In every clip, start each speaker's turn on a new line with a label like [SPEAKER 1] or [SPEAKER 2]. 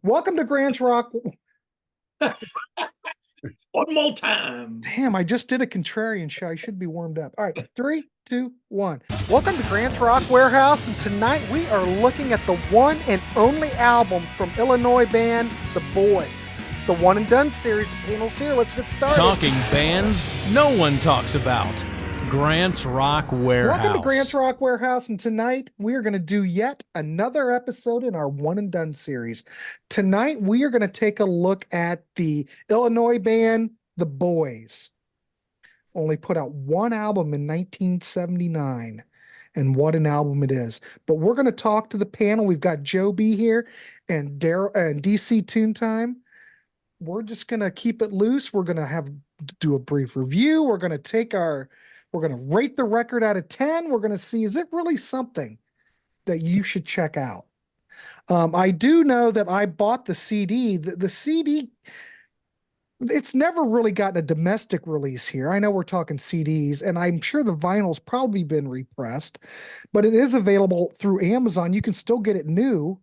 [SPEAKER 1] Welcome to Grants Rock.
[SPEAKER 2] One more time.
[SPEAKER 1] Damn, I just did a contrarian show. I should be warmed up. All right, 3, 2, 1. Welcome to Grants Rock Warehouse, and tonight we are looking at the one and only album from Illinois band The Boyzz. It's the One and Done series. The panel's here. Let's get started.
[SPEAKER 3] Talking bands no one talks about. Grants Rock Warehouse.
[SPEAKER 1] Welcome to Grants Rock Warehouse, and tonight we are going to do yet another episode in our One and Done series. Tonight we are going to take a look at the Illinois band The Boyzz. Only put out one album in 1979, and what an album it is. But we're going to talk to the panel. We've got Joe B here and Daryl and DC Toontime. We're just going to keep it loose. We're going to do a brief review. We're going to rate the record out of 10. We're going to see, is it really something that you should check out? I do know that I bought the CD. The CD, it's never really gotten a domestic release here. I know we're talking CDs, and I'm sure the vinyl's probably been repressed, but it is available through Amazon. You can still get it new.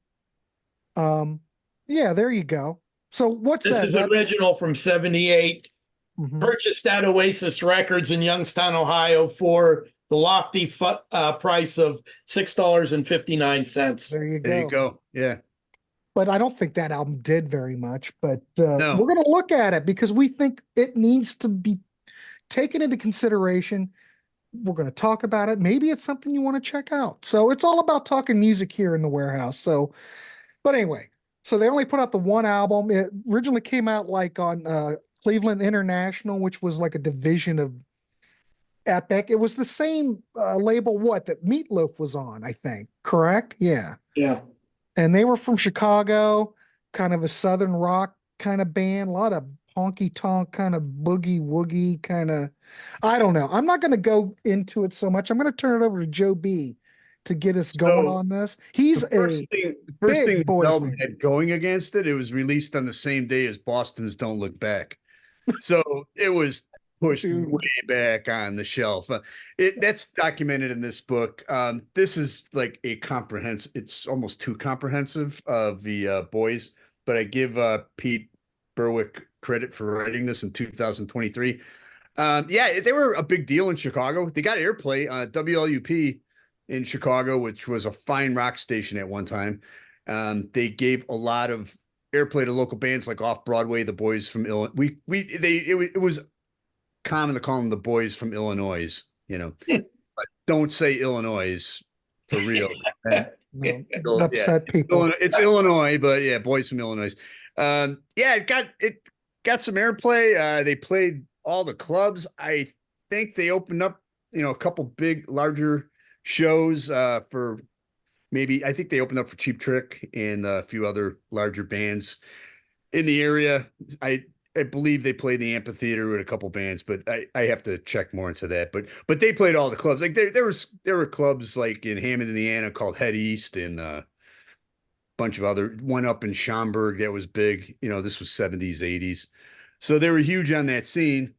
[SPEAKER 1] Yeah, there you go. So what's that?
[SPEAKER 2] This is original from 78.
[SPEAKER 1] Mm-hmm.
[SPEAKER 2] Purchased at Oasis Records in Youngstown, Ohio for the lofty price of $6.59.
[SPEAKER 1] There you go.
[SPEAKER 4] There you go. Yeah.
[SPEAKER 1] But I don't think that album did very much. But
[SPEAKER 4] No.
[SPEAKER 1] We're going to look at it because we think it needs to be taken into consideration. We're going to talk about it. Maybe it's something you want to check out. So it's all about talking music here in the warehouse. So, but anyway, so they only put out the one album. It originally came out like on Cleveland International, which was like a division of Epic. It was the same label that Meatloaf was on, I think. Correct? Yeah.
[SPEAKER 2] Yeah.
[SPEAKER 1] And they were from Chicago, kind of a southern rock kind of band, a lot of honky tonk kind of boogie woogie kind of. I don't know. I'm not going to go into it so much. I'm going to turn it over to Joe B to get us going on this. He's
[SPEAKER 4] the first thing
[SPEAKER 1] Boyzz
[SPEAKER 4] the album
[SPEAKER 1] fan.
[SPEAKER 4] had going against it. It was released on the same day as Boston's Don't Look Back. So it was pushed way back on the shelf. That's documented in this book. This is like a comprehensive, it's almost too comprehensive of the Boyzz, but I give Pete Berwick credit for writing this in 2023. Yeah, they were a big deal in Chicago. They got airplay on WLUP in Chicago, which was a fine rock station at one time. They gave a lot of airplay to local bands like off Broadway, the Boyzz from Illinois. It was common to call them the Boyzz from Illinois, but don't say Illinois for real.
[SPEAKER 1] No, upset people.
[SPEAKER 4] It's Illinois, but yeah, Boyzz from Illinois. Yeah, it got some airplay. They played all the clubs. I think they opened up, a couple big, larger shows for. I think they opened up for Cheap Trick and a few other larger bands in the area. I believe they played the amphitheater with a couple bands, but I have to check more into that. But they played all the clubs. Like there were clubs like in Hammond, Indiana called Head East and a bunch of other one up in Schaumburg that was big. This was 70s, 80s. So they were huge on that scene.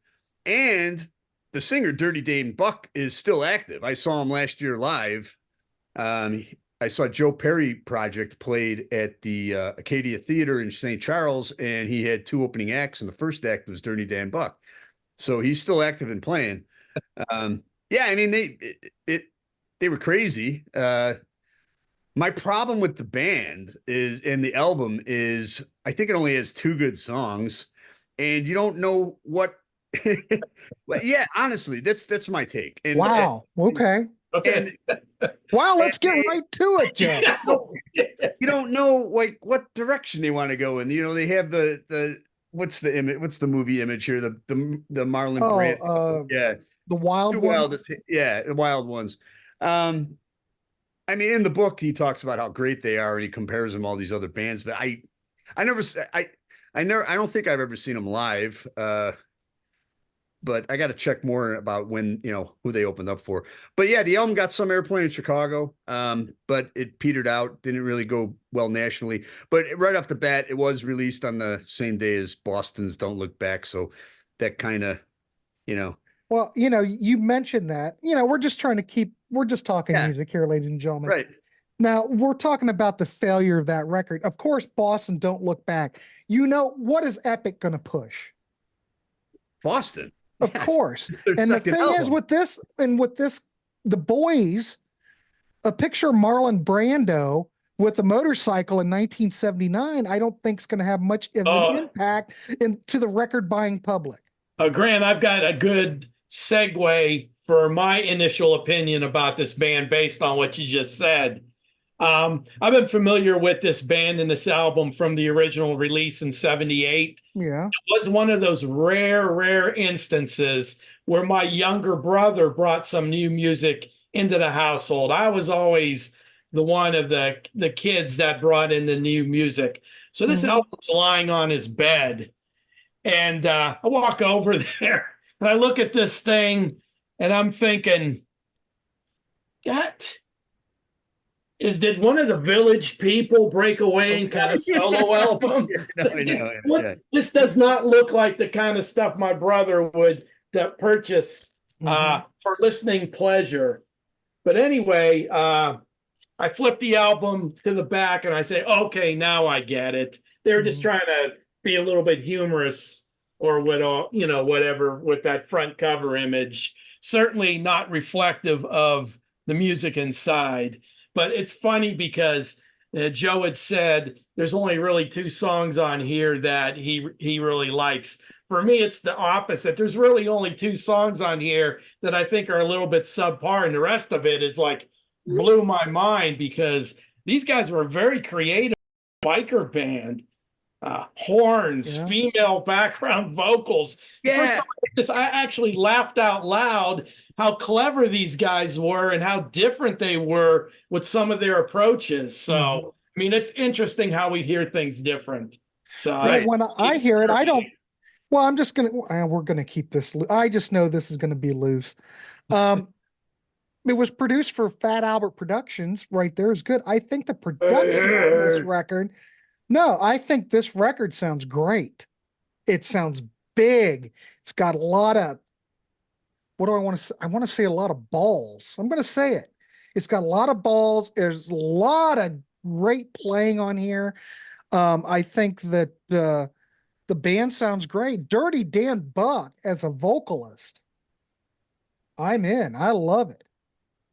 [SPEAKER 4] And the singer Dirty Dane Buck is still active. I saw him last year live. I saw Joe Perry Project played at the Acadia Theater in St. Charles, and he had two opening acts, and the first act was Dirty Dan Buck. So he's still active and playing. Yeah, I mean, they were crazy. My problem with the band and the album is I think it only has two good songs, and you don't know what. Yeah, honestly, that's my take. And,
[SPEAKER 1] wow. Okay.
[SPEAKER 2] Okay.
[SPEAKER 1] Wow, let's get right to it, Joe.
[SPEAKER 4] You don't know like what direction they want to go in. They have the what's the image? What's the movie image here? The Marlon Brando. Yeah,
[SPEAKER 1] the wild ones.
[SPEAKER 4] Yeah, the wild ones. I mean, in the book, he talks about how great they are, and he compares them to all these other bands. But I don't think I've ever seen them live. But I got to check more about when, who they opened up for. But yeah, the album got some airplay in Chicago, but it petered out, didn't really go well nationally. But right off the bat, it was released on the same day as Boston's Don't Look Back. So that kind of,
[SPEAKER 1] Well, you mentioned that, we're just talking music here, ladies and gentlemen.
[SPEAKER 4] Right.
[SPEAKER 1] Now we're talking about the failure of that record. Of course, Boston Don't Look Back. You know, what is Epic going to push?
[SPEAKER 4] Boston.
[SPEAKER 1] Of
[SPEAKER 4] Yes.
[SPEAKER 1] course.
[SPEAKER 4] Their
[SPEAKER 1] And the
[SPEAKER 4] second
[SPEAKER 1] thing is
[SPEAKER 4] album.
[SPEAKER 1] with this, the Boyzz, a picture of Marlon Brando with a motorcycle in 1979, I don't think is going to have much of an impact to the record buying public.
[SPEAKER 2] Grant, I've got a good segue for my initial opinion about this band based on what you just said. I've been familiar with this band and this album from the original release in 78.
[SPEAKER 1] Yeah.
[SPEAKER 2] It was one of those rare instances where my younger brother brought some new music into the household. I was always the one of the kids that brought in the new music. So this album's lying on his bed. And I walk over there and I look at this thing and I'm thinking, God, did one of the Village People break away and kind of solo album?
[SPEAKER 4] I know.
[SPEAKER 2] This does not look like the kind of stuff my brother would purchase for listening pleasure. But anyway, I flip the album to the back and I say, okay, now I get it. They're just trying to be a little bit humorous or whatever with that front cover image. Certainly not reflective of the music inside. But it's funny because Joe had said there's only really 2 songs on here that he really likes. For me, it's the opposite. There's really only 2 songs on here that I think are a little bit subpar, and the rest of it is like blew my mind because these guys were a very creative biker band. Horns, female background vocals.
[SPEAKER 4] Yeah.
[SPEAKER 2] I actually laughed out loud how clever these guys were and how different they were with some of their approaches. So, I mean, it's interesting how we hear things different. So
[SPEAKER 1] when I hear it, I don't. Well, I'm just we're gonna keep this. I just know this is gonna be loose. It was produced for Fat Albert Productions. Right there is good. I think the production of this record. No, I think this record sounds great. It sounds big. It's got a lot of, what do I want to say? I want to say a lot of balls. I'm going to say it. It's got a lot of balls. There's a lot of great playing on here. I think that the band sounds great. Dirty Dan Buck as a vocalist. I'm in. I love it.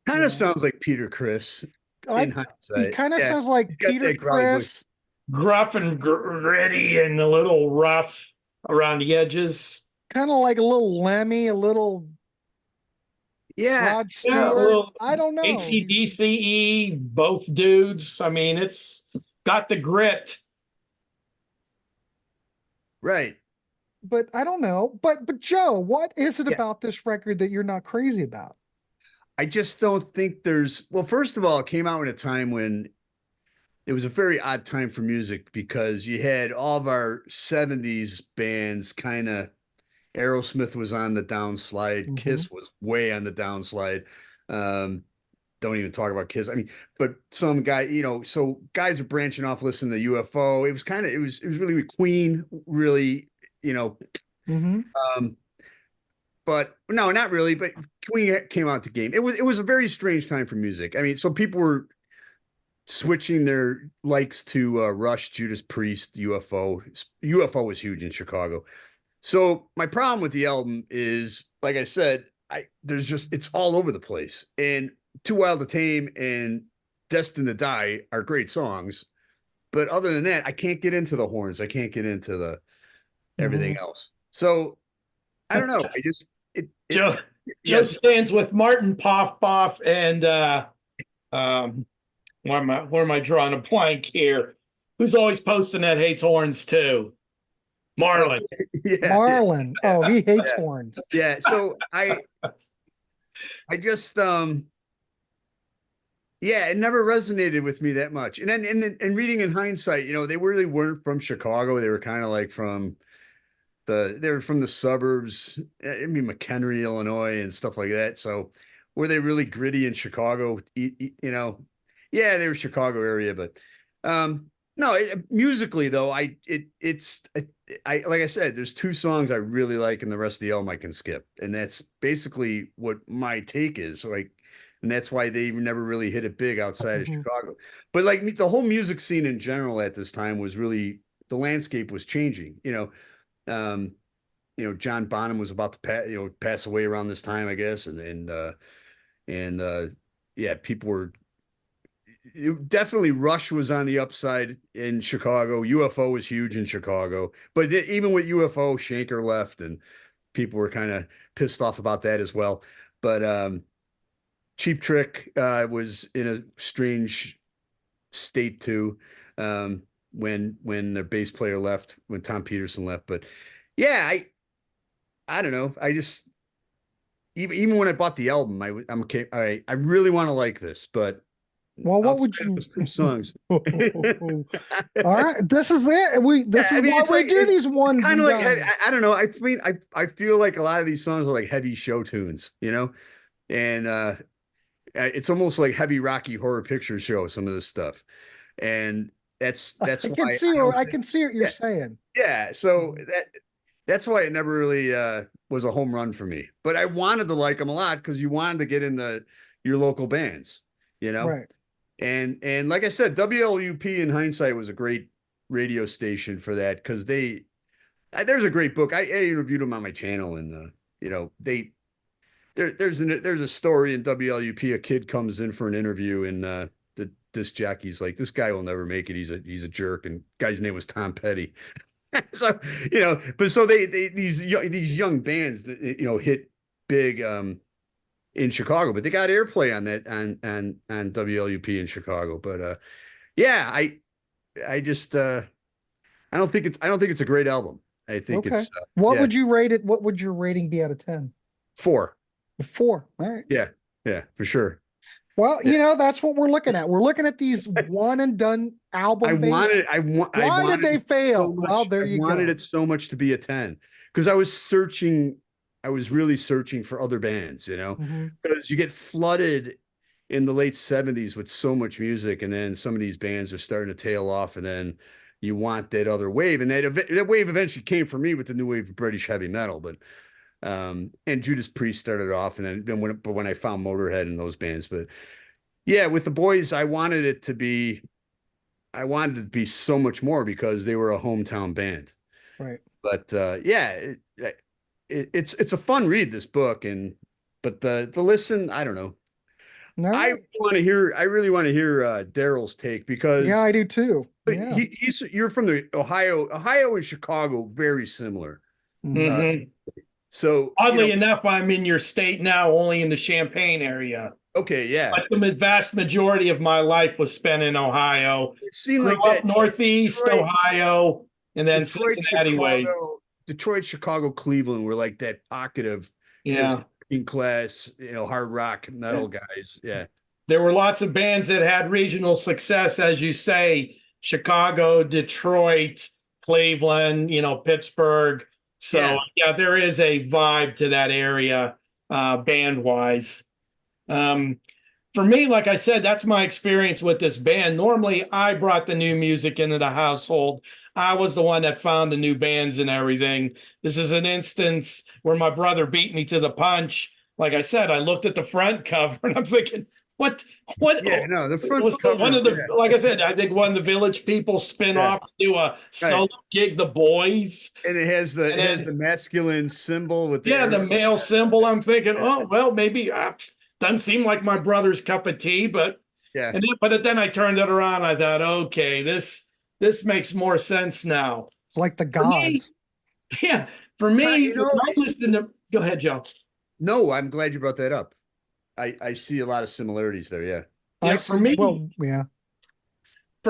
[SPEAKER 4] Kind of sounds like Peter Criss in hindsight.
[SPEAKER 1] He kind of sounds like Peter Criss.
[SPEAKER 2] Gruff and gritty and a little rough around the edges.
[SPEAKER 1] Kind of like a little Lemmy, a little Rod Stewart. I don't know.
[SPEAKER 2] AC/DC, both dudes. I mean, it's got the grit.
[SPEAKER 4] Right.
[SPEAKER 1] But I don't know. But Joe, what is it about this record that you're not crazy about?
[SPEAKER 4] I just don't think well, first of all, it came out at a time when it was a very odd time for music because you had all of our 70s bands kind of, Aerosmith was on the downslide. Kiss was way on the downslide. Don't even talk about Kiss. I mean, but some guy, so guys are branching off listening to UFO. It was really Queen, really, but no, not really. But Queen came out the game. It was a very strange time for music. I mean, so people were switching their likes to Rush, Judas Priest, UFO. UFO was huge in Chicago. So my problem with the album is, like I said, it's all over the place. And Too Wild to Tame and Destined to Die are great songs. But other than that, I can't get into the horns. I can't get into the everything else. So I don't know.
[SPEAKER 2] Joe stands with Martin Poff and where am I drawing a blank here? Who's always posting that hates horns too? Marlon.
[SPEAKER 1] Marlon. Oh, he hates horns.
[SPEAKER 4] Yeah. So I just it never resonated with me that much. And then and reading in hindsight, they really weren't from Chicago. They were kind of like they were from the suburbs, I mean McHenry, Illinois, and stuff like that. So were they really gritty in Chicago? Yeah, they were Chicago area, but no, musically though, it's like I said, there's 2 songs I really like, and the rest of the album I can skip, and that's basically what my take is. Like and that's why they never really hit it big outside of
[SPEAKER 1] Mhm.
[SPEAKER 4] Chicago. But like the whole music scene in general at this time was really, the landscape was changing. John Bonham was about to pass away around this time, I guess, and yeah, people were definitely, Rush was on the upside in Chicago. UFO was huge in Chicago, but even with UFO, Shanker left, and people were kind of pissed off about that as well. But Cheap Trick was in a strange state too, when their bass player left, when Tom Peterson left. But yeah, I don't know. I just, even when I bought the album, I'm okay. All right, I really want to like this, but
[SPEAKER 1] Well, what would you?
[SPEAKER 4] some songs?
[SPEAKER 1] All right, this is it. This is why we do these ones.
[SPEAKER 4] Kind
[SPEAKER 1] and
[SPEAKER 4] of like,
[SPEAKER 1] dones.
[SPEAKER 4] I don't know. I mean, I feel like a lot of these songs are like heavy show tunes, and it's almost like heavy Rocky Horror Picture Show. Some of this stuff, and that's
[SPEAKER 1] I
[SPEAKER 4] why
[SPEAKER 1] can see. I can see what you're saying.
[SPEAKER 4] yeah. So that's why it never really was a home run for me. But I wanted to like them a lot because you wanted to get into your local bands,
[SPEAKER 1] Right.
[SPEAKER 4] And like I said, WLUP in hindsight was a great radio station for that, because there's a great book. I interviewed them on my channel, and there's a story in WLUP. A kid comes in for an interview, and the disc jockey's like, "This guy will never make it. He's a jerk." And guy's name was Tom Petty. So but so these young bands that hit big in Chicago, but they got airplay on that on WLUP in Chicago. But yeah, I just I don't think it's a great album. I think
[SPEAKER 1] Okay.
[SPEAKER 4] it's
[SPEAKER 1] What
[SPEAKER 4] yeah,
[SPEAKER 1] would you rate it? What would your rating be out of 10?
[SPEAKER 4] 4.
[SPEAKER 1] 4. All right.
[SPEAKER 4] Yeah, for sure.
[SPEAKER 1] Well, that's what we're looking at. We're looking at these one and done album.
[SPEAKER 4] Why
[SPEAKER 1] did they fail? Well, there you go.
[SPEAKER 4] I wanted it so much to be a 10 because I was really searching for other bands,
[SPEAKER 1] Mhm.
[SPEAKER 4] because you get flooded in the late 70s with so much music, and then some of these bands are starting to tail off, and then you want that other wave, and that wave eventually came for me with the new wave of British heavy metal. But and Judas Priest started off, and then when I found Motorhead and those bands. But yeah, with the Boyzz, I wanted it to be so much more because they were a hometown band.
[SPEAKER 1] Right.
[SPEAKER 4] But yeah, it's a fun read, this book, but the listen, I don't know.
[SPEAKER 1] No.
[SPEAKER 4] I really want to hear Daryl's take, because
[SPEAKER 1] Yeah, I do too. Yeah.
[SPEAKER 4] you're from the Ohio and Chicago, very similar.
[SPEAKER 2] Mhm.
[SPEAKER 4] So
[SPEAKER 2] Oddly enough, I'm in your state now, only in the Champaign area.
[SPEAKER 4] okay, yeah.
[SPEAKER 2] But the vast majority of my life was spent in Ohio.
[SPEAKER 4] It seemed
[SPEAKER 2] Grew
[SPEAKER 4] like
[SPEAKER 2] up
[SPEAKER 4] that.
[SPEAKER 2] Northeast
[SPEAKER 4] Detroit,
[SPEAKER 2] Ohio, and then
[SPEAKER 4] Detroit,
[SPEAKER 2] Cincinnati way.
[SPEAKER 4] Detroit, Chicago, Cleveland were like that pocket of
[SPEAKER 2] Yeah.
[SPEAKER 4] in class, hard rock metal guys. Yeah.
[SPEAKER 2] There were lots of bands that had regional success, as you say, Chicago, Detroit, Cleveland, Pittsburgh. So yeah, there is a vibe to that area, band-wise. For me, like I said, that's my experience with this band. Normally, I brought the new music into the household. I was the one that found the new bands and everything. This is an instance where my brother beat me to the punch. Like I said, I looked at the front cover and I'm thinking, what?
[SPEAKER 4] Yeah, no, the front
[SPEAKER 2] was
[SPEAKER 4] cover.
[SPEAKER 2] one of the, like I said, I think one of the Village People spin off to do a solo gig, the Boyzz.
[SPEAKER 4] And it has the masculine symbol with
[SPEAKER 2] the male symbol. I'm thinking, oh, well, maybe doesn't seem like my brother's cup of tea, but
[SPEAKER 4] yeah.
[SPEAKER 2] But then I turned it around. I thought, okay, this makes more sense now.
[SPEAKER 1] It's like the gods.
[SPEAKER 2] For me, go ahead, Joe.
[SPEAKER 4] No, I'm glad you brought that up. I see a lot of similarities there. Yeah.
[SPEAKER 2] For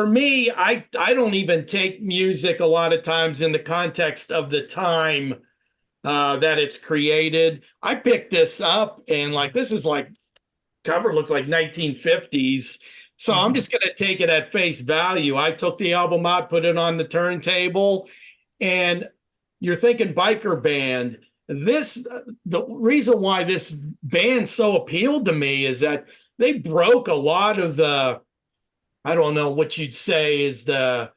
[SPEAKER 2] me, I don't even take music a lot of times in the context of the time that it's created. I picked this up and this is cover looks like 1950s. So I'm just going to take it at face value. I took the album out, put it on the turntable, and you're thinking biker band. The reason why this band so appealed to me is that they broke a lot of the, I don't know what you'd say is the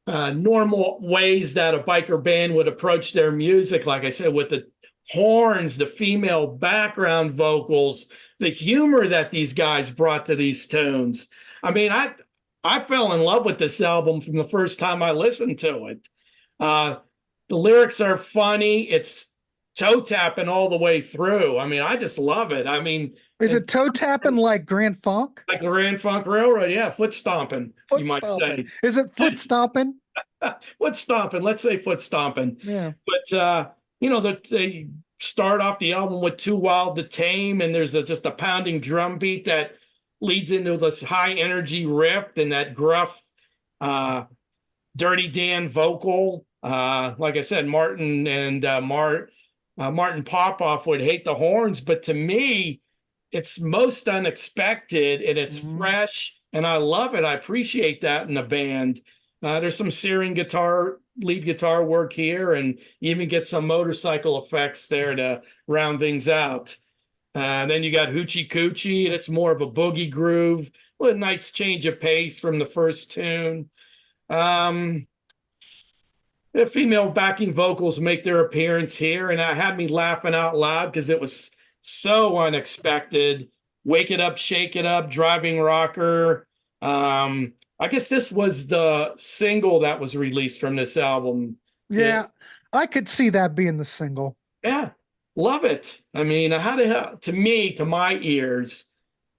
[SPEAKER 2] normal ways that a biker band would approach their music. Like I said, with the horns, the female background vocals, the humor that these guys brought to these tunes. I mean, I fell in love with this album from the first time I listened to it. The lyrics are funny. It's toe tapping all the way through. I mean, I just love it. I mean,
[SPEAKER 1] Is it toe tapping like Grand Funk?
[SPEAKER 2] like the Grand Funk Railroad? Yeah, foot stomping, you
[SPEAKER 1] Foot
[SPEAKER 2] might
[SPEAKER 1] stomping.
[SPEAKER 2] say.
[SPEAKER 1] Is it foot stomping?
[SPEAKER 2] Foot stomping. Let's say foot stomping.
[SPEAKER 1] Yeah.
[SPEAKER 2] But they start off the album with Too Wild to Tame, and there's just a pounding drum beat that leads into this high energy riff and that gruff, Dirty Dan vocal. Like I said, Martin and Martin Popoff would hate the horns, but to me, it's most unexpected and it's fresh, and I love it. I appreciate that in a band. There's some searing lead guitar work here, and you even get some motorcycle effects there to round things out. Then you got Hoochie Coochie, and it's more of a boogie groove with a nice change of pace from the first tune. The female backing vocals make their appearance here, and it had me laughing out loud because it was so unexpected. Wake It Up, Shake It Up, Driving Rocker. I guess this was the single that was released from this album.
[SPEAKER 1] Yeah, I could see that being the single.
[SPEAKER 2] Yeah, love it. I mean, to my ears,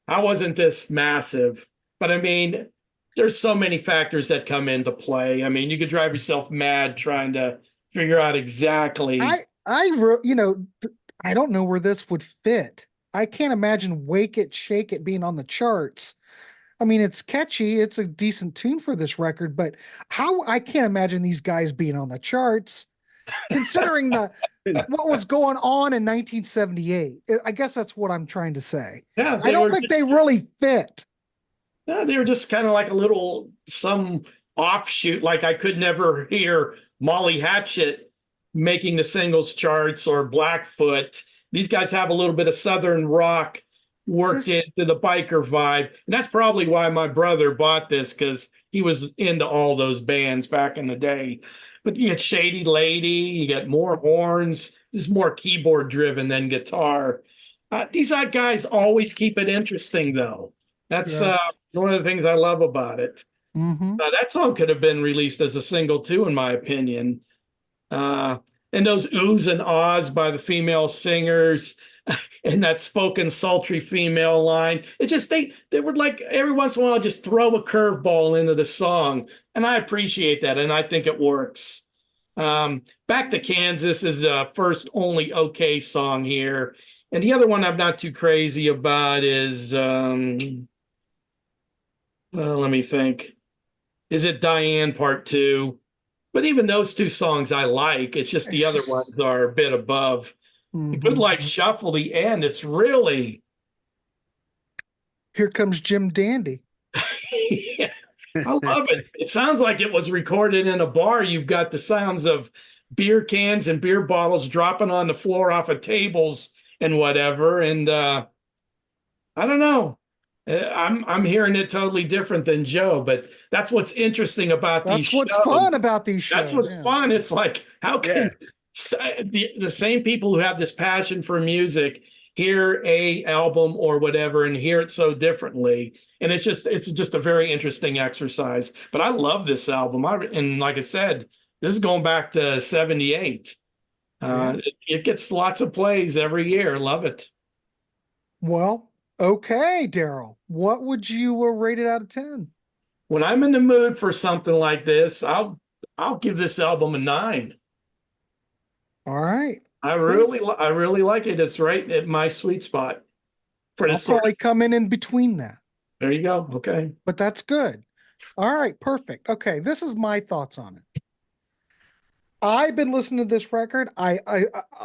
[SPEAKER 2] I wasn't this massive, but I mean, there's so many factors that come into play. I mean, you could drive yourself mad trying to figure out exactly.
[SPEAKER 1] I don't know where this would fit. I can't imagine Wake It, Shake It being on the charts. I mean, it's catchy. It's a decent tune for this record, but I can't imagine these guys being on the charts, considering what was going on in 1978. I guess that's what I'm trying to say.
[SPEAKER 2] Yeah,
[SPEAKER 1] I don't think they really fit.
[SPEAKER 2] Yeah, they were just kind of like some offshoot. Like I could never hear Molly Hatchet making the singles charts or Blackfoot. These guys have a little bit of Southern rock worked into the biker vibe. And that's probably why my brother bought this, because he was into all those bands back in the day. But you get Shady Lady, you get more horns. This is more keyboard driven than guitar. These guys always keep it interesting, though. That's one of the things I love about it. That song could have been released as a single, too, in my opinion. And those oohs and ahs by the female singers, and that spoken sultry female line. It just they would like every once in a while just throw a curveball into the song, and I appreciate that, and I think it works. Back to Kansas is the first only okay song here, and the other one I'm not too crazy about is let me think. Is it Diane Part 2? But even those two songs I like. It's just the other ones are a bit above. The Good Life Shuffle, the end, it's really.
[SPEAKER 1] Here Comes Jim Dandy.
[SPEAKER 2] Yeah, I love it. It sounds like it was recorded in a bar. You've got the sounds of beer cans and beer bottles dropping on the floor off of tables and whatever. And I don't know. I'm hearing it totally different than Joe, but that's what's interesting about these shows.
[SPEAKER 1] That's what's fun about these shows.
[SPEAKER 2] That's what's fun. It's like, how can the same people who have this passion for music hear a album or whatever and hear it so differently? And it's just a very interesting exercise. But I love this album. And like I said, this is going back to 78. It gets lots of plays every year. Love it.
[SPEAKER 1] Well, okay, Daryl, what would you rate it out of 10?
[SPEAKER 2] When I'm in the mood for something like this, I'll give this album a 9.
[SPEAKER 1] All right.
[SPEAKER 2] I really like it. It's right at my sweet spot.
[SPEAKER 1] I'll probably come in between that.
[SPEAKER 2] There you go. Okay.
[SPEAKER 1] But that's good. All right, perfect. Okay, this is my thoughts on it. I've been listening to this record. I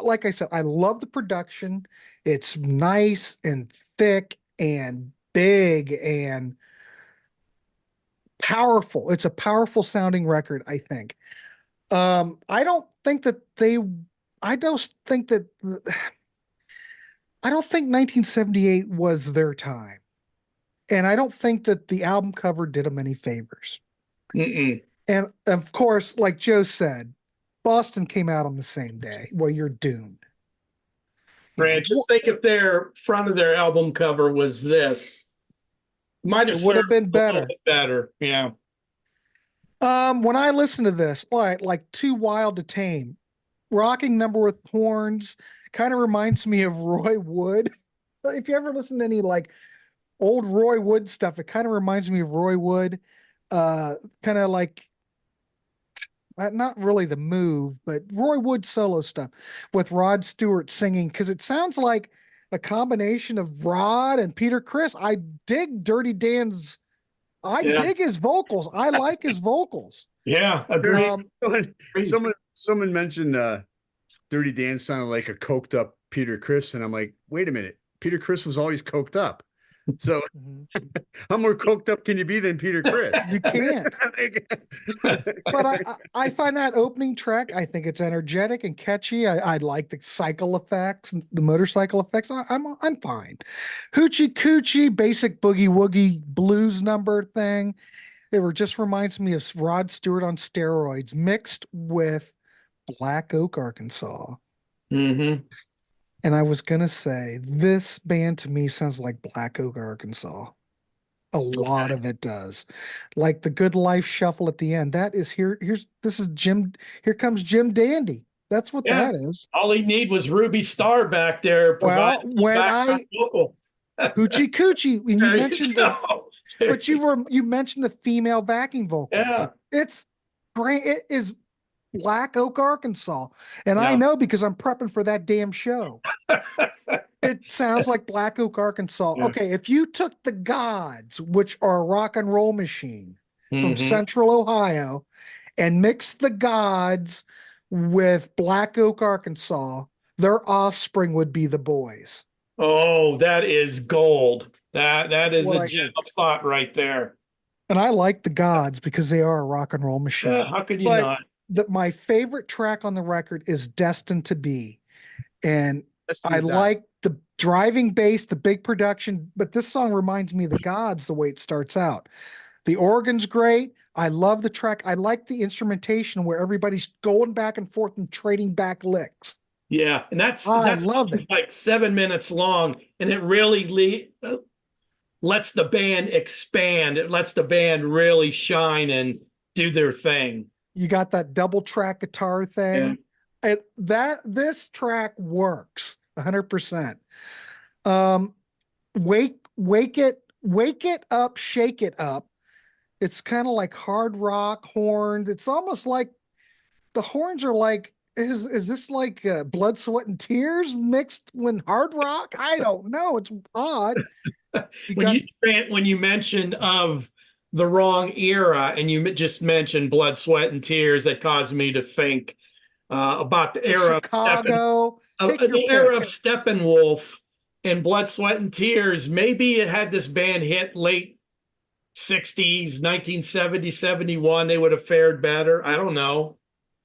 [SPEAKER 1] like I said, I love the production. It's nice and thick and big and powerful. It's a powerful sounding record, I think. I don't think 1978 was their time. And I don't think that the album cover did them any favors. And of course, like Joe said, Boston came out on the same day. Well, you're doomed.
[SPEAKER 2] Grant, just think if their front of their album cover was this, might have
[SPEAKER 1] It would have
[SPEAKER 2] served
[SPEAKER 1] been
[SPEAKER 2] a
[SPEAKER 1] better.
[SPEAKER 2] little bit better. Yeah.
[SPEAKER 1] When I listen to this, all right, like Too Wild to Tame, rocking number with horns, kind of reminds me of Roy Wood. If you ever listen to any like old Roy Wood stuff, it kind of reminds me of Roy Wood. Kind of like not really the move, but Roy Wood solo stuff with Rod Stewart singing, because it sounds like a combination of Rod and Peter Criss. I dig Dirty Dan's. I dig his vocals. I like his vocals.
[SPEAKER 2] Yeah, agreed.
[SPEAKER 4] Someone mentioned Dirty Dan sounded like a coked up Peter Criss, and I'm like, wait a minute, Peter Criss was always coked up. So how more coked up can you be than Peter Criss?
[SPEAKER 1] You can't. But I find that opening track, I think it's energetic and catchy. I like the cycle effects, the motorcycle effects. I'm fine. Hoochie Coochie, basic boogie woogie blues number thing. Just reminds me of Rod Stewart on steroids mixed with Black Oak, Arkansas.
[SPEAKER 2] Mm-hmm.
[SPEAKER 1] And I was going to say, this band to me sounds like Black Oak, Arkansas. A lot of it does. Like the Good Life Shuffle at the end. That is here comes Jim Dandy. That's what that is.
[SPEAKER 2] All he need was Ruby Star back there.
[SPEAKER 1] Well, Hoochie Coochie, when you mentioned you mentioned the female backing vocals.
[SPEAKER 2] Yeah.
[SPEAKER 1] It's great. It is Black Oak, Arkansas. And I know because I'm prepping for that damn show. It sounds like Black Oak, Arkansas. Yeah. Okay, if you took the Gods, which are a rock and roll machine from Central Ohio, and mixed the Gods with Black Oak, Arkansas, their offspring would be the Boyzz.
[SPEAKER 2] Oh, that is gold. That is a gem of thought right there.
[SPEAKER 1] And I like the Gods because they are a rock and roll machine.
[SPEAKER 2] Yeah, how could you not?
[SPEAKER 1] My favorite track on the record is Destined to Be. And I like the driving bass, the big production, but this song reminds me of the Gods the way it starts out. The organ's great. I love the track. I like the instrumentation where everybody's going back and forth and trading back licks.
[SPEAKER 2] Yeah, and that's
[SPEAKER 1] it.
[SPEAKER 2] Like 7 minutes long, and it really lets the band expand. It lets the band really shine and do their thing.
[SPEAKER 1] You got that double track guitar thing. Yeah. This track works 100%. Wake it up, shake it up. It's kind of like hard rock horns. It's almost like the horns are like, is this like Blood, Sweat, and Tears mixed when hard rock? I don't know. It's odd.
[SPEAKER 2] When you mentioned of the wrong era, and you just mentioned Blood, Sweat, and Tears, that caused me to think about the era
[SPEAKER 1] Chicago,
[SPEAKER 2] of Steppenwolf and Blood, Sweat, and Tears. Maybe it had this band hit late 60s, 1970, 71, they would have fared better. I don't know.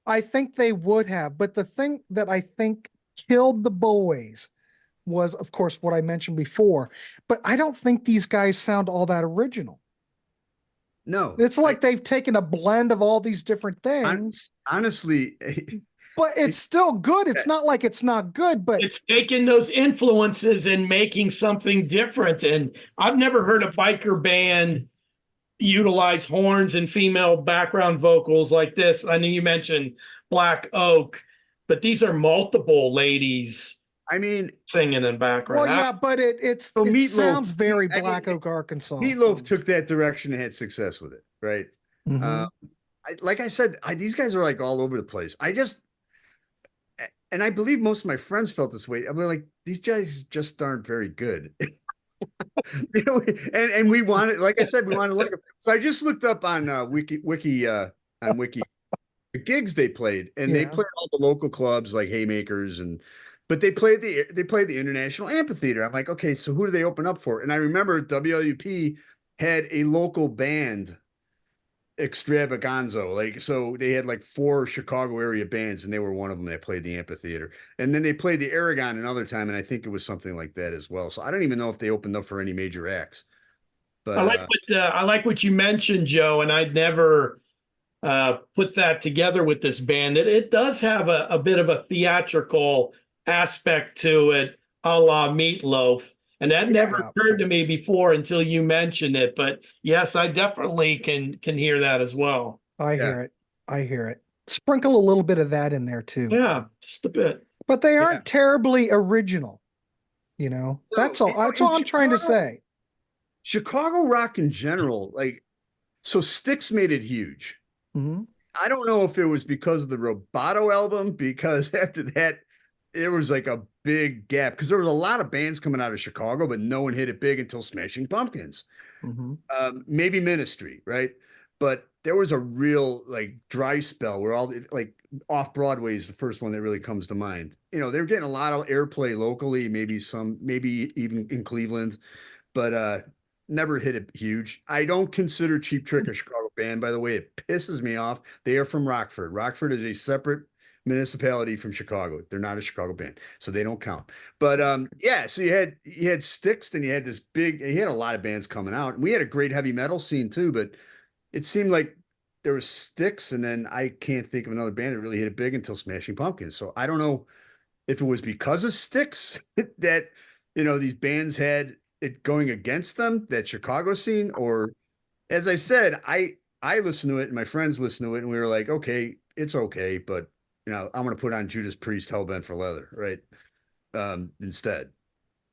[SPEAKER 1] I think they would have, but the thing that I think killed the Boyzz was, of course, what I mentioned before, but I don't think these guys sound all that original.
[SPEAKER 4] No,
[SPEAKER 1] it's like they've taken a blend of all these different things.
[SPEAKER 4] Honestly,
[SPEAKER 1] but it's still good. It's not like it's not good, but
[SPEAKER 2] it's taking those influences and making something different. And I've never heard a biker band utilize horns and female background vocals like this. I know you mentioned Black Oak, but these are multiple ladies.
[SPEAKER 4] I mean,
[SPEAKER 2] singing in background.
[SPEAKER 1] Well, yeah, but it sounds very Black Oak, Arkansas.
[SPEAKER 4] Meatloaf took that direction and had success with it, right? Like I said, these guys are like all over the place. And I believe most of my friends felt this way. I'm like, these guys just aren't very good. You know, and we wanted, like I said, we wanted to look up. So I just looked up on Wiki the gigs they played, and they played all the local clubs like Haymakers but they played the International Amphitheater. I'm like, okay, so who do they open up for? And I remember WLUP had a local band extravaganza. Like, so they had like 4 Chicago area bands, and they were one of them that played the amphitheater. And then they played the Aragon another time, and I think it was something like that as well. So I don't even know if they opened up for any major acts. But
[SPEAKER 2] I like what you mentioned, Joe, and I'd never put that together with this band. It does have a bit of a theatrical aspect to it, a la Meatloaf. And that never
[SPEAKER 1] Yeah.
[SPEAKER 2] occurred to me before until you mentioned it. But yes, I definitely can hear that as well.
[SPEAKER 1] I
[SPEAKER 4] Yeah.
[SPEAKER 1] hear it. I hear it. Sprinkle a little bit of that in there too.
[SPEAKER 2] Yeah, just a bit.
[SPEAKER 1] But they
[SPEAKER 4] Yeah.
[SPEAKER 1] aren't terribly original, you know.
[SPEAKER 4] No,
[SPEAKER 1] That's all. That's all I'm trying to say.
[SPEAKER 4] Chicago rock in general, like, so Styx made it huge.
[SPEAKER 1] Mhm.
[SPEAKER 4] I don't know if it was because of the Roboto album, because after that, there was like a big gap because there was a lot of bands coming out of Chicago, but no one hit it big until Smashing Pumpkins.
[SPEAKER 1] Mhm.
[SPEAKER 4] Maybe Ministry, right? But there was a real like dry spell where all like off Broadway is the first one that really comes to mind. You know, they were getting a lot of airplay locally, maybe even in Cleveland, but never hit it huge. I don't consider Cheap Trick a Chicago band, by the way. It pisses me off. They are from Rockford. Rockford is a separate municipality from Chicago. They're not a Chicago band, so they don't count. But yeah, so you had Styx, then you had this big, you had a lot of bands coming out. We had a great heavy metal scene too, but it seemed like there was Styx, and then I can't think of another band that really hit it big until Smashing Pumpkins. So I don't know if it was because of Styx that these bands had it going against them, that Chicago scene, or as I said, I listened to it and my friends listened to it, and we were like, okay, it's okay, but I'm gonna put on Judas Priest, Hellbent for Leather, right? Instead.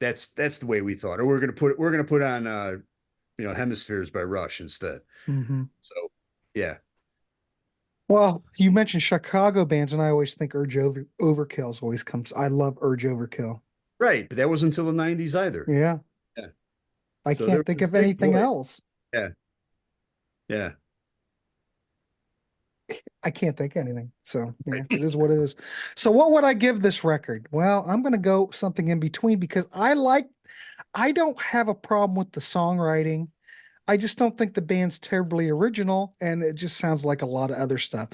[SPEAKER 4] That's the way we thought. Or we're gonna put on Hemispheres by Rush instead.
[SPEAKER 1] Mhm.
[SPEAKER 4] So yeah.
[SPEAKER 1] Well, you mentioned Chicago bands, and I always think Overkill's always comes. I love Urge Overkill.
[SPEAKER 4] Right, but that wasn't until the 90s either.
[SPEAKER 1] Yeah.
[SPEAKER 4] Yeah.
[SPEAKER 1] I
[SPEAKER 4] So there
[SPEAKER 1] can't think
[SPEAKER 4] was a
[SPEAKER 1] of
[SPEAKER 4] big
[SPEAKER 1] anything
[SPEAKER 4] void.
[SPEAKER 1] else.
[SPEAKER 4] Yeah. Yeah.
[SPEAKER 1] I can't think of anything. So yeah, it is what it is. So what would I give this record? Well, I'm gonna go something in between because I don't have a problem with the songwriting. I just don't think the band's terribly original, and it just sounds like a lot of other stuff.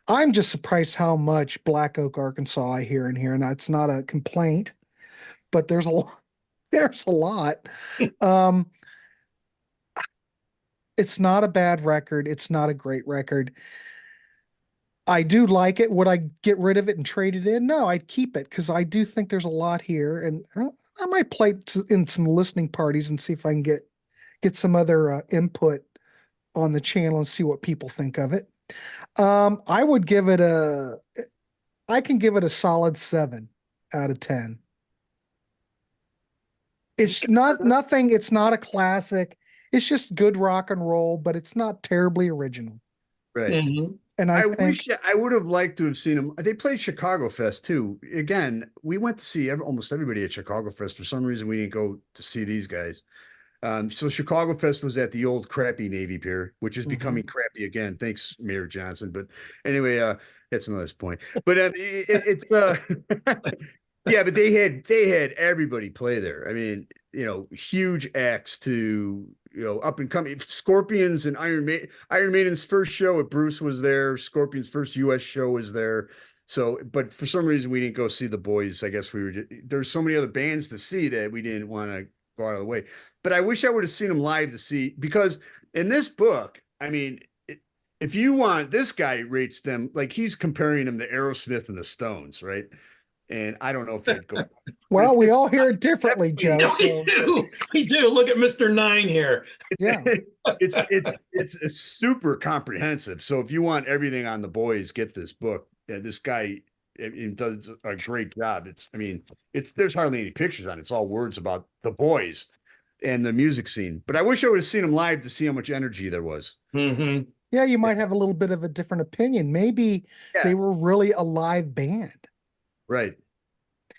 [SPEAKER 1] I'm just surprised how much Black Oak, Arkansas I hear in here, and that's not a complaint, but there's a lot. There's a lot. Um, it's not a bad record. It's not a great record. I do like it. Would I get rid of it and trade it in? No, I'd keep it because I do think there's a lot here, and I might play it in some listening parties and see if I can get some other input on the channel and see what people think of it. I would give it I can give it a solid 7 out of 10. It's not nothing. It's not a classic. It's just good rock and roll, but it's not terribly original.
[SPEAKER 4] Right.
[SPEAKER 2] Mhm.
[SPEAKER 1] And I think
[SPEAKER 4] wish I would have liked to have seen them. They played Chicago Fest too. Again, we went to see almost everybody at Chicago Fest. For some reason, we didn't go to see these guys. So Chicago Fest was at the old crappy Navy Pier, which is becoming crappy again. Thanks, Mayor Johnson. But anyway, that's another point. But it's yeah, but they had everybody play there. I mean, huge acts to up and coming Scorpions and Iron Maiden. Iron Maiden's first show at Bruce was there. Scorpions' first U.S. show was there. So, but for some reason we didn't go see the Boyzz. I guess there's so many other bands to see that we didn't want to go out of the way. But I wish I would have seen them live to see, because in this book, I mean, if you want, this guy rates them like he's comparing them to Aerosmith and the Stones, right? And I don't know if I'd go.
[SPEAKER 1] well, we all hear it differently, Joe.
[SPEAKER 2] Yeah, we
[SPEAKER 1] So
[SPEAKER 2] do. We do. Look at Mr. Nine here.
[SPEAKER 1] yeah,
[SPEAKER 4] It's super comprehensive. So if you want everything on the Boyzz, get this book. This guy it does a great job. There's hardly any pictures on it. It's all words about the Boyzz and the music scene. But I wish I would have seen them live to see how much energy there was.
[SPEAKER 2] Mm-hmm.
[SPEAKER 1] yeah, you might have a little bit of a different opinion. Maybe they were really a live band.
[SPEAKER 4] Right.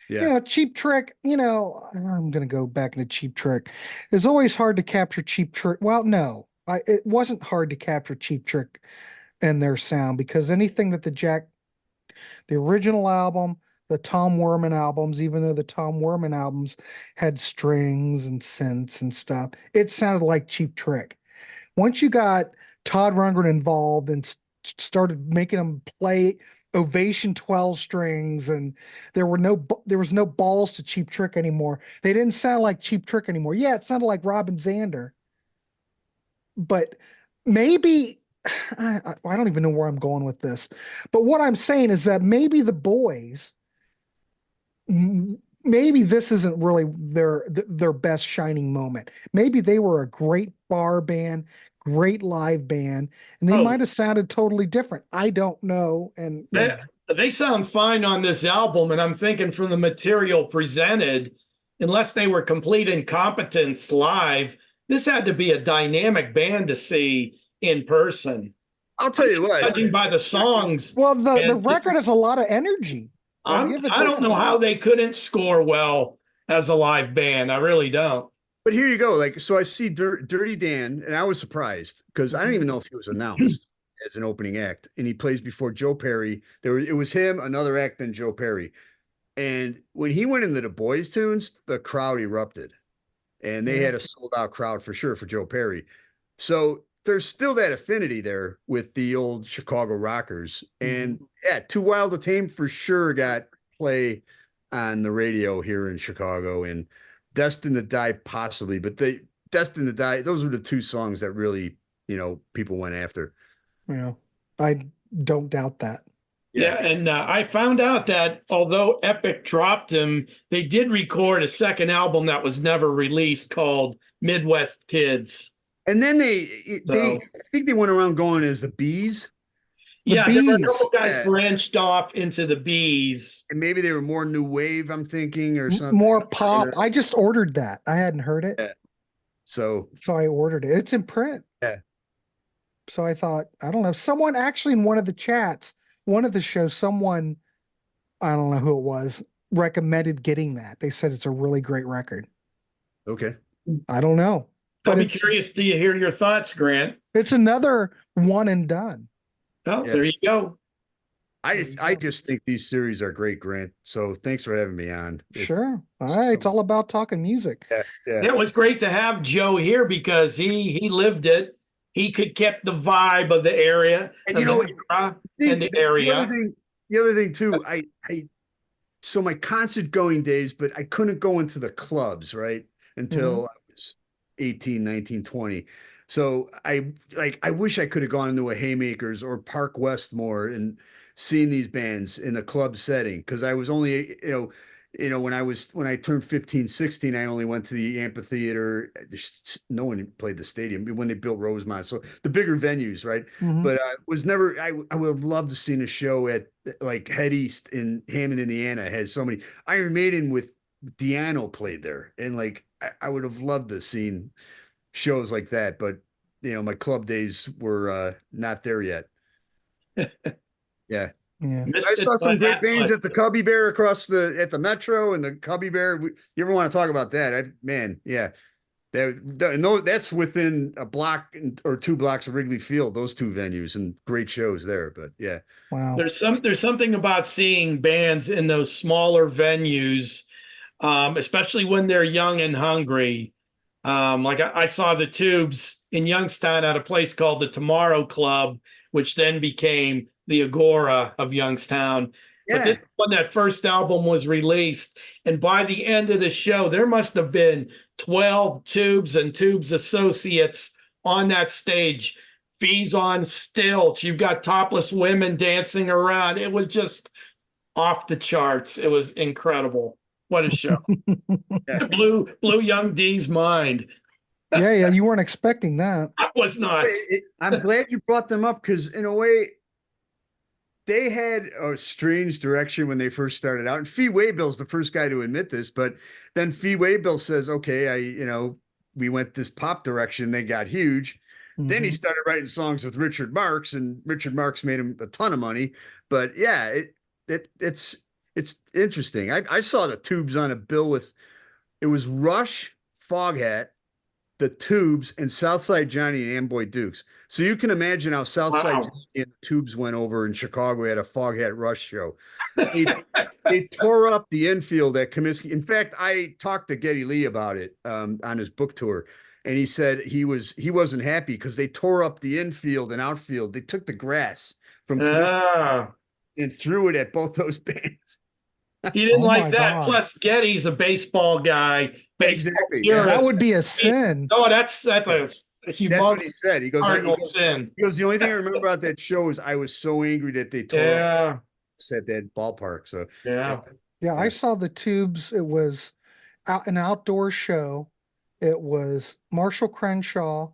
[SPEAKER 4] Yeah.
[SPEAKER 1] Cheap Trick, I'm going to go back into Cheap Trick. It's always hard to capture Cheap Trick. Well, no, it wasn't hard to capture Cheap Trick and their sound, because anything that the original album, the Tom Werman albums, even though the Tom Werman albums had strings and synths and stuff, it sounded like Cheap Trick. Once you got Todd Rundgren involved and started making them play Ovation 12 strings, and there was no balls to Cheap Trick anymore. They didn't sound like Cheap Trick anymore. Yeah, it sounded like Robin Zander, but maybe I don't even know where I'm going with this. But what I'm saying is that maybe the Boyzz maybe this isn't really their best shining moment. Maybe they were a great bar band, great live band, and they
[SPEAKER 2] Oh.
[SPEAKER 1] might have sounded totally different. I don't know. And
[SPEAKER 2] They sound fine on this album, and I'm thinking from the material presented, unless they were complete incompetence live, this had to be a dynamic band to see in person.
[SPEAKER 4] I'll tell you what.
[SPEAKER 2] Judging by the songs.
[SPEAKER 1] well, the
[SPEAKER 2] and
[SPEAKER 1] record has a lot of energy.
[SPEAKER 2] I don't know how they couldn't score well as a live band. I really don't.
[SPEAKER 4] But here you go. Like, so I see Dirty Dan, and I was surprised because I didn't even know if he was announced as an opening act, and he plays before Joe Perry. It was him, another act, then Joe Perry. And when he went into the Boyzz tunes, the crowd erupted, and they had a sold out crowd for sure for Joe Perry. So there's still that affinity there with the old Chicago rockers. And yeah, Too Wild to Tame for sure got play on the radio here in Chicago, and Destined to Die possibly, but Destined to Die, those were the two songs that really, people went after.
[SPEAKER 1] Yeah, I don't doubt that.
[SPEAKER 2] Yeah, and I found out that although Epic dropped him, they did record a second album that was never released called Midwest Kids.
[SPEAKER 4] And then I think they went around going as the Bees.
[SPEAKER 2] There were a couple guys branched off into the Bees.
[SPEAKER 4] And maybe they were more new wave, I'm thinking, or something.
[SPEAKER 1] More pop. I just ordered that. I hadn't heard it.
[SPEAKER 4] Yeah. So
[SPEAKER 1] I ordered it. It's in print.
[SPEAKER 4] Yeah.
[SPEAKER 1] So I thought, I don't know. Someone actually in one of the chats, one of the shows, someone, I don't know who it was, recommended getting that. They said it's a really great record.
[SPEAKER 4] Okay.
[SPEAKER 1] I don't know.
[SPEAKER 2] I'll be curious to hear your thoughts, Grant.
[SPEAKER 1] It's another one and done.
[SPEAKER 2] Oh, yeah. There you go.
[SPEAKER 4] I just think these series are great, Grant. So thanks for having me on.
[SPEAKER 1] Sure. All right. It's all about talking music.
[SPEAKER 4] Yeah.
[SPEAKER 2] It was great to have Joe here because he lived it. He could keep the vibe of the area
[SPEAKER 4] and
[SPEAKER 2] the area.
[SPEAKER 4] The other thing too, so my concert going days, but I couldn't go into the clubs, right? Until I was 18, 19, 20. So I wish I could have gone into a Haymakers or Park West more and seen these bands in a club setting. Cause I was only, when I turned 15, 16, I only went to the amphitheater. No one played the stadium when they built Rosemont. So the bigger venues, right? But I would have loved to seen a show at like Head East in Hammond, Indiana. Has so many. Iron Maiden with Diano played there. And like, I would have loved to seen shows like that. But, my club days were not there yet. Yeah.
[SPEAKER 1] Yeah.
[SPEAKER 4] I saw some great bands at the Cubby Bear at the Metro and the Cubby Bear. You ever want to talk about that? That's within a block or 2 blocks of Wrigley Field, those two venues, and great shows there. But yeah.
[SPEAKER 1] Wow.
[SPEAKER 2] There's something about seeing bands in those smaller venues, especially when they're young and hungry. Like I saw the Tubes in Youngstown at a place called the Tomorrow Club, which then became the Agora of Youngstown. Yeah. But this when that first album was released, and by the end of the show, there must have been 12 Tubes and Tubes associates on that stage. Fees on stilts. You've got topless women dancing around. It was just off the charts. It was incredible. What a show. It blew Young D's mind.
[SPEAKER 1] Yeah, you weren't expecting that.
[SPEAKER 2] I was not.
[SPEAKER 4] I'm glad you brought them up because in a way, they had a strange direction when they first started out. And Fee Waybill's the first guy to admit this, but then Fee Waybill says, okay, we went this pop direction. They got huge. Then he started writing songs with Richard Marx, and Richard Marx made him a ton of money. But yeah, it's interesting. I saw the Tubes on a bill with, it was Rush, Foghat, the Tubes, and Southside Johnny and Amboy Dukes. So you can imagine how Southside Johnny and the Tubes went over in Chicago at a Foghat Rush show. They tore up the infield at Comiskey. In fact, I talked to Geddy Lee about it on his book tour, and he said he wasn't happy because they tore up the infield and outfield. They took the grass from Comiskey and threw it at both those bands.
[SPEAKER 2] He didn't like that. God. Plus, Geddy's a baseball guy.
[SPEAKER 4] Exactly.
[SPEAKER 1] Yeah, that would be a sin.
[SPEAKER 2] No, that's a humongous.
[SPEAKER 4] That's what he said. He goes,
[SPEAKER 2] sin.
[SPEAKER 4] He goes, the only thing I remember about that show is I was so angry that they tore up at that ballpark. So
[SPEAKER 2] yeah.
[SPEAKER 1] Yeah, I
[SPEAKER 4] Yeah.
[SPEAKER 1] saw the Tubes. It was an outdoor show. It was Marshall Crenshaw,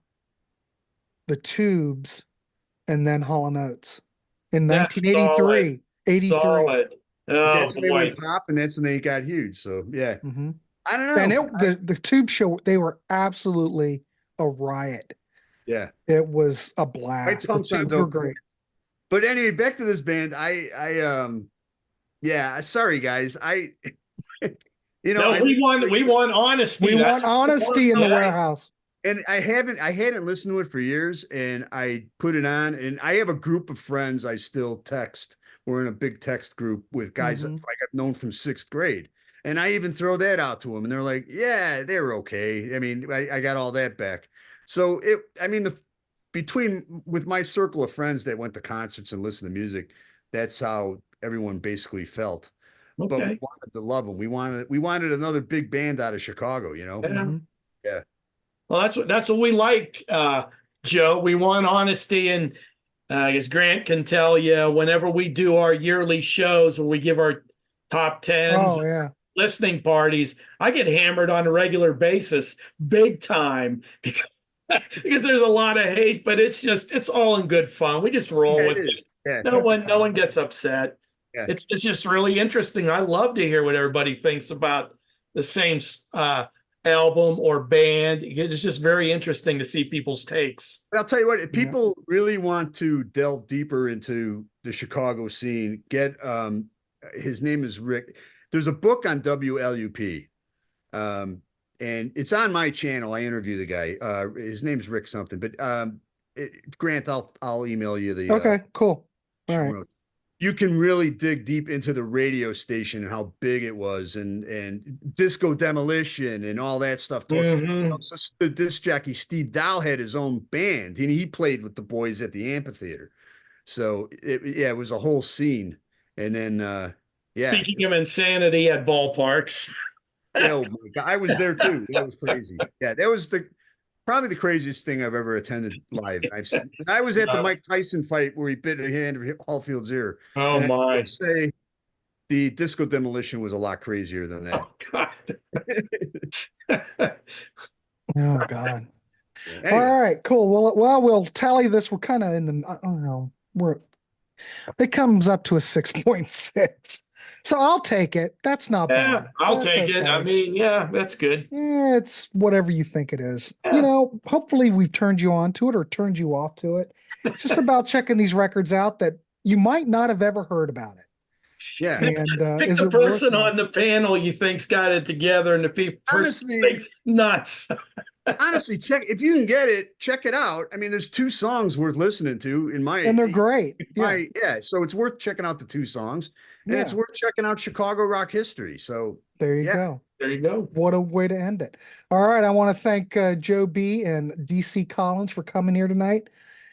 [SPEAKER 1] the Tubes, and then Hall and Oates in
[SPEAKER 2] That's
[SPEAKER 1] 1983, 83.
[SPEAKER 2] solid. Oh
[SPEAKER 4] That's when they
[SPEAKER 2] boy.
[SPEAKER 4] went pop, and that's when they got huge. So yeah,
[SPEAKER 1] Mm-hmm.
[SPEAKER 4] I don't
[SPEAKER 1] And
[SPEAKER 4] know.
[SPEAKER 1] the Tube show, they were absolutely a riot.
[SPEAKER 4] Yeah,
[SPEAKER 1] It was a
[SPEAKER 4] right.
[SPEAKER 1] blast. The
[SPEAKER 4] Chunks on
[SPEAKER 1] Tubes were
[SPEAKER 4] dope.
[SPEAKER 1] great.
[SPEAKER 4] But anyway, back to this band. Yeah, sorry guys.
[SPEAKER 2] No, we want honesty.
[SPEAKER 1] We want
[SPEAKER 2] That's
[SPEAKER 1] honesty in the
[SPEAKER 2] important.
[SPEAKER 1] warehouse.
[SPEAKER 4] And I hadn't listened to it for years, and I put it on, and I have a group of friends I still text. We're in a big text group with guys that like I've known from 6th grade. And I even throw that out to them, and they're like, yeah, they're okay. I mean, I got all that back. So with my circle of friends that went to concerts and listened to music, that's how everyone basically felt. But we
[SPEAKER 2] Okay.
[SPEAKER 4] wanted to love them. We wanted another big band out of Chicago, you know?
[SPEAKER 2] Yeah.
[SPEAKER 4] Yeah.
[SPEAKER 2] Well, that's what we like, Joe. We want honesty, and as Grant can tell you, whenever we do our yearly shows where we give our top tens,
[SPEAKER 1] Oh, yeah.
[SPEAKER 2] listening parties, I get hammered on a regular basis, big time, because there's a lot of hate. But it's all in good fun. We just roll
[SPEAKER 4] Yeah,
[SPEAKER 2] with
[SPEAKER 4] it
[SPEAKER 2] it.
[SPEAKER 4] is. Yeah.
[SPEAKER 2] No one gets upset.
[SPEAKER 4] Yeah.
[SPEAKER 2] It's just really interesting. I love to hear what everybody thinks about the same album or band. It's just very interesting to see people's takes.
[SPEAKER 4] But I'll tell you what, if people really want to delve deeper into the Chicago scene, get his name is Rick. There's a book on WLUP. And it's on my channel. I interview the guy. His name's Rick something. But Grant, I'll email you the
[SPEAKER 1] Okay, cool. All right.
[SPEAKER 4] notes. You can really dig deep into the radio station and how big it was, and Disco Demolition and all that stuff.
[SPEAKER 2] Mhm.
[SPEAKER 4] So the disc jockey Steve Dow had his own band, and he played with the Boyzz at the amphitheater. So it was a whole scene. And then
[SPEAKER 2] Speaking of insanity at ballparks.
[SPEAKER 4] oh my God, I was there too. That was crazy. Yeah, that was probably the craziest thing I've ever attended live. I was at the Mike Tyson fight where he bit a hand of Holyfield's ear.
[SPEAKER 2] Oh
[SPEAKER 4] And I
[SPEAKER 2] my.
[SPEAKER 4] would say the Disco Demolition was a lot crazier than that.
[SPEAKER 2] Oh, God.
[SPEAKER 1] Oh, God.
[SPEAKER 4] Anyway,
[SPEAKER 1] All right, cool. Well, we'll tally this. We're kind of in the, I don't know, it comes up to a 6.6. So I'll take it. That's not
[SPEAKER 2] Yeah,
[SPEAKER 1] bad.
[SPEAKER 2] I'll
[SPEAKER 1] That's
[SPEAKER 2] take it.
[SPEAKER 1] okay.
[SPEAKER 2] I mean, yeah, that's good.
[SPEAKER 1] Yeah, it's whatever you think it is.
[SPEAKER 2] Yeah.
[SPEAKER 1] You know, hopefully we've turned you on to it or turned you off to it. It's just about checking these records out that you might not have ever heard about it.
[SPEAKER 4] yeah.
[SPEAKER 1] And
[SPEAKER 2] Pick
[SPEAKER 1] is
[SPEAKER 2] the
[SPEAKER 1] it worth
[SPEAKER 2] person
[SPEAKER 1] it?
[SPEAKER 2] on the panel you think's got it together, and the person
[SPEAKER 4] Honestly-
[SPEAKER 2] thinks nuts.
[SPEAKER 4] Honestly, if you can get it, check it out. I mean, there's 2 songs worth listening to in my
[SPEAKER 1] And they're great. Yeah,
[SPEAKER 4] so it's worth checking out the 2 songs, and it's
[SPEAKER 1] Yeah.
[SPEAKER 4] worth checking out Chicago rock history. So
[SPEAKER 1] There you
[SPEAKER 4] yeah.
[SPEAKER 1] go.
[SPEAKER 2] There you go.
[SPEAKER 1] What a way to end it. All right. I want to thank Joe B and DC Collins for coming here tonight.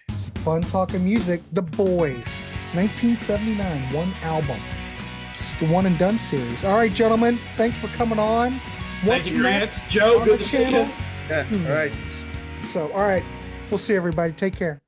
[SPEAKER 1] It's fun talking music. The Boyzz, 1979, one album. It's the One and Done series. All right, gentlemen. Thanks for coming on.
[SPEAKER 2] Thank
[SPEAKER 1] What's
[SPEAKER 2] you, Grant.
[SPEAKER 1] next
[SPEAKER 2] Joe,
[SPEAKER 1] on
[SPEAKER 2] good
[SPEAKER 1] the
[SPEAKER 2] to see you.
[SPEAKER 1] channel?
[SPEAKER 4] yeah, all right.
[SPEAKER 1] So, all right. We'll see everybody. Take care.